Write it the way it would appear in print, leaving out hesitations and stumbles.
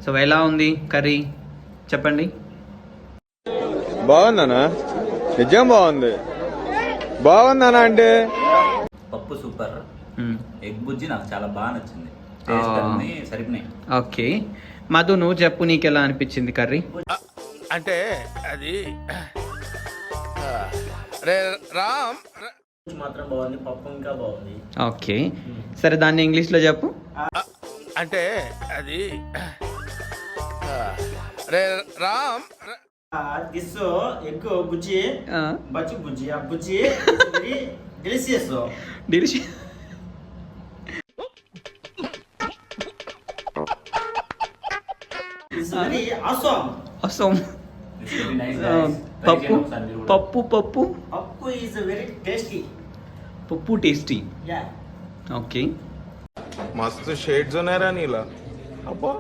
So ఎలా ఉంది curry చెప్పండి. బాగుందనా? నిజం బాగుంది. బాగుందనా అంటే పప్పు సూపర్. ఎగ్ బుజ్జి నాకు చాలా బాగా నచ్చింది. టేస్ట్ అన్ని సరిపోయినాయి. ఓకే మధు నువ్వు చెప్పు, నీకు ఎలా అనిపించింది కర్రీ? అంటే అది రామ్ మాత్రం బాగుంది, పప్పు ఇంకా బాగుంది. ఓకే సరే దాన్ని ఇంగ్లీష్లో చెప్పు. అంటే అది రామ్ దిస్ ఎగ్ బుజ్జి బజ్జి బుజ్జి ఆ బుజ్జి very delicious. Delicious it's very awesome. Awesome. It's very nice, guys. Try పప్పు చేయండి ఒకసారి మీరు కూడా. పప్పు పప్పు పప్పు ఈజ్ వెరీ టేస్టీ. పప్పు టేస్టీ. యా ఓకే మస్తు షేడ్స్ ఉన్నాయరా నీలా. అబ్బా